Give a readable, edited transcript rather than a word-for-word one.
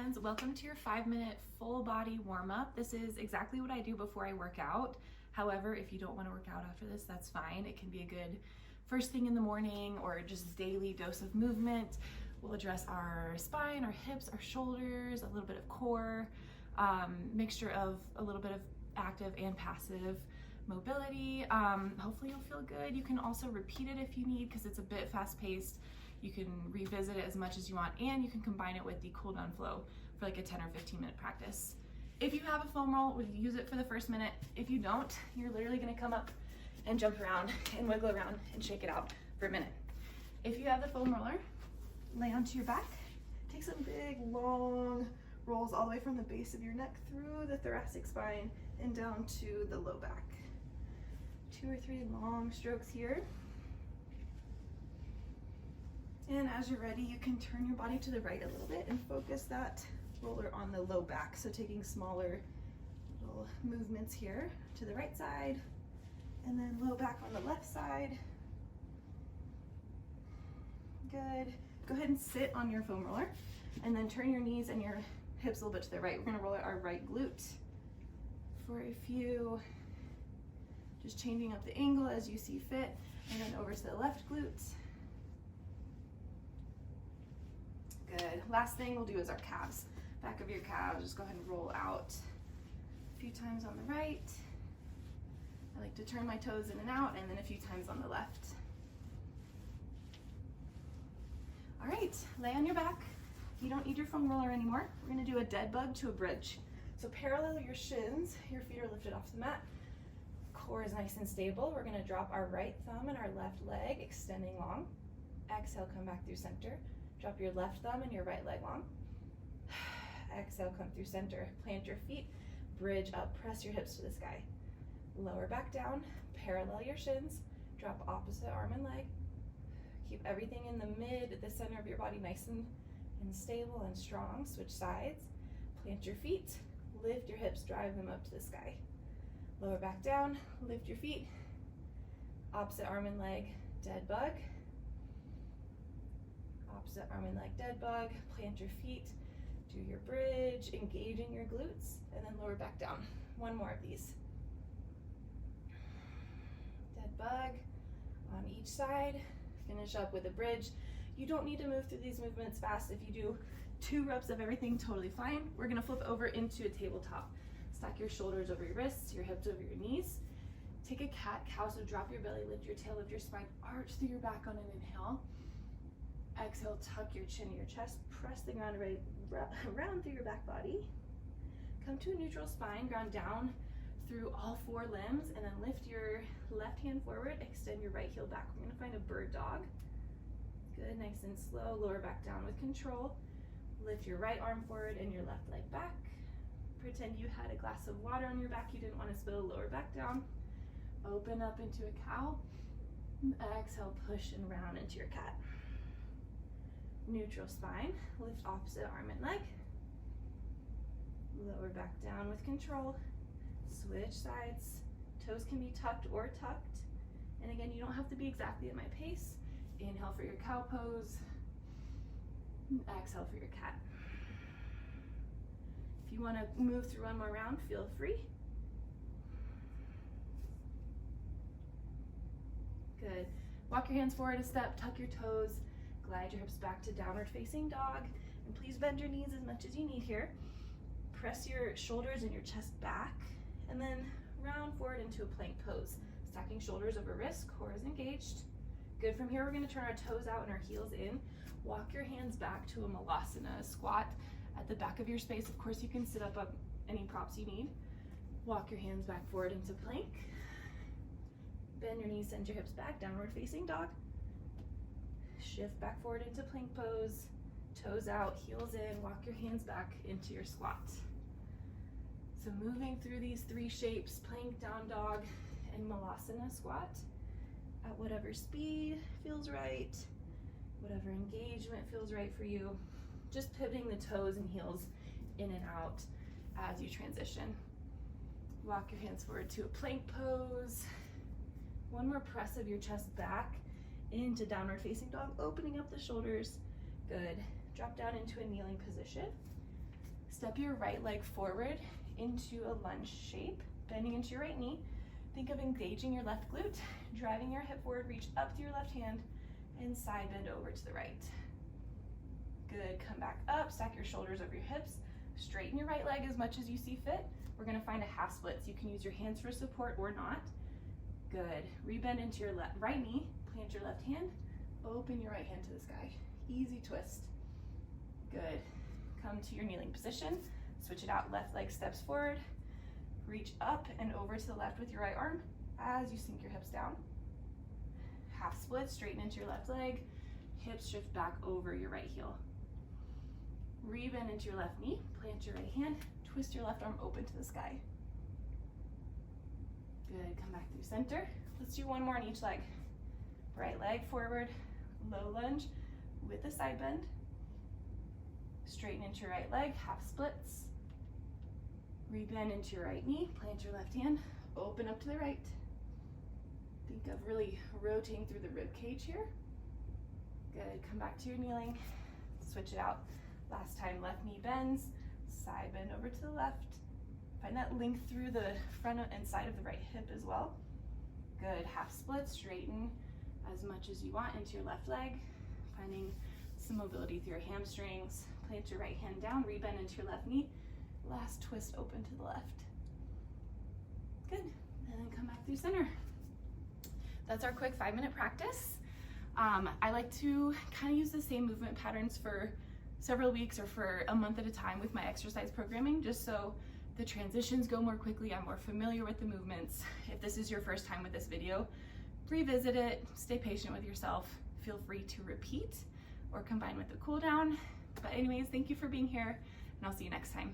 friends, welcome to your 5-minute full body warm-up. This is exactly what I do before I work out. However, if you don't want to work out after this, that's fine. It can be a good first thing in the morning or just daily dose of movement. We'll address our spine, our hips, our shoulders, a little bit of core, mixture of a little bit of active and passive mobility. Hopefully you'll feel good. You can also repeat it if you need because it's a bit fast-paced. You can revisit it as much as you want, and you can combine it with the cool down flow for like a 10 or 15 minute practice. If you have a foam roll, use it for the first minute. If you don't, you're literally gonna come up and jump around and wiggle around and shake it out for a minute. If you have the foam roller, lay onto your back. Take some big, long rolls all the way from the base of your neck through the thoracic spine and down to the low back. 2 or 3 long strokes here. And as you're ready, you can turn your body to the right a little bit and focus that roller on the low back. So taking smaller little movements here to the right side and then low back on the left side. Good. Go ahead and sit on your foam roller and then turn your knees and your hips a little bit to the right. We're gonna roll our right glute for a few, just changing up the angle as you see fit, and then over to the left glute. Good. Last thing we'll do is our calves. Back of your calves, just go ahead and roll out a few times on the right. I like to turn my toes in and out, and then a few times on the left. All right, lay on your back. You don't need your foam roller anymore. We're gonna do a dead bug to a bridge. So parallel your shins, your feet are lifted off the mat. Core is nice and stable. We're gonna drop our right thumb and our left leg, extending long. Exhale, come back through center. Drop your left thumb and your right leg long. Exhale, come through center. Plant your feet, bridge up, press your hips to the sky. Lower back down, parallel your shins, drop opposite arm and leg. Keep everything in the center of your body nice and stable and strong. Switch sides. Plant your feet, lift your hips, drive them up to the sky. Lower back down, lift your feet. Opposite arm and leg, dead bug. Opposite arm and leg, dead bug. Plant your feet, do your bridge, engaging your glutes, and then lower back down. One more of these. Dead bug on each side. Finish up with a bridge. You don't need to move through these movements fast. If you do 2 reps of everything, totally fine. We're gonna flip over into a tabletop. Stack your shoulders over your wrists, your hips over your knees. Take a cat-cow, so drop your belly, lift your tail, lift your spine, arch through your back on an inhale. Exhale, tuck your chin to your chest, press the ground right round through your back body. Come to a neutral spine, ground down through all 4 limbs, and then lift your left hand forward, extend your right heel back. We're gonna find a bird dog. Good, nice and slow. Lower back down with control. Lift your right arm forward and your left leg back. Pretend you had a glass of water on your back you didn't want to spill. Lower back down. Open up into a cow. Exhale, push and round into your cat. Neutral spine. Lift opposite arm and leg. Lower back down with control. Switch sides. Toes can be tucked or tucked. And again, you don't have to be exactly at my pace. Inhale for your cow pose. Exhale for your cat. If you want to move through one more round, feel free. Good. Walk your hands forward a step, tuck your toes, glide your hips back to downward facing dog, and please bend your knees as much as you need here. Press your shoulders and your chest back, and then round forward into a plank pose. Stacking shoulders over wrists, core is engaged. Good. From here, we're going to turn our toes out and our heels in. Walk your hands back to a malasana, squat at the back of your space. Of course, you can sit up any props you need. Walk your hands back forward into plank. Bend your knees, send your hips back, downward facing dog. Shift back forward into plank pose. Toes out, heels in. Walk your hands back into your squat. So moving through these 3 shapes, plank, down dog, and malasana squat, at whatever speed feels right, whatever engagement feels right for you. Just pivoting the toes and heels in and out as you transition. Walk your hands forward to a plank pose. One more press of your chest back into downward facing dog, opening up the shoulders. Good. Drop down into a kneeling position. Step your right leg forward into a lunge shape, bending into your right knee. Think of engaging your left glute, driving your hip forward, reach up to your left hand, and side bend over to the right. Good, come back up, stack your shoulders over your hips, straighten your right leg as much as you see fit. We're gonna find a half split, so you can use your hands for support or not. Good, rebend into your right knee, plant your left hand, open your right hand to the sky. Easy twist. Good, come to your kneeling position, switch it out, left leg steps forward, reach up and over to the left with your right arm as you sink your hips down. Half split, straighten into your left leg, hips shift back over your right heel. Rebend into your left knee, plant your right hand, twist your left arm open to the sky. Good, come back through center. Let's do one more on each leg. Right leg forward, low lunge with a side bend. Straighten into your right leg, half splits. Rebend into your right knee, plant your left hand, open up to the right. Think of really rotating through the rib cage here. Good, come back to your kneeling, switch it out. Last time, left knee bends, side bend over to the left. Find that length through the front and side of the right hip as well. Good, half split, straighten as much as you want into your left leg, finding some mobility through your hamstrings. Plant your right hand down, rebend into your left knee. Last twist open to the left. Good, and then come back through center. That's our quick 5-minute practice. I like to kind of use the same movement patterns for several weeks or for a month at a time with my exercise programming, just so the transitions go more quickly. I'm more familiar with the movements. If this is your first time with this video, revisit it, stay patient with yourself. Feel free to repeat or combine with the cool down. But anyways, thank you for being here, and I'll see you next time.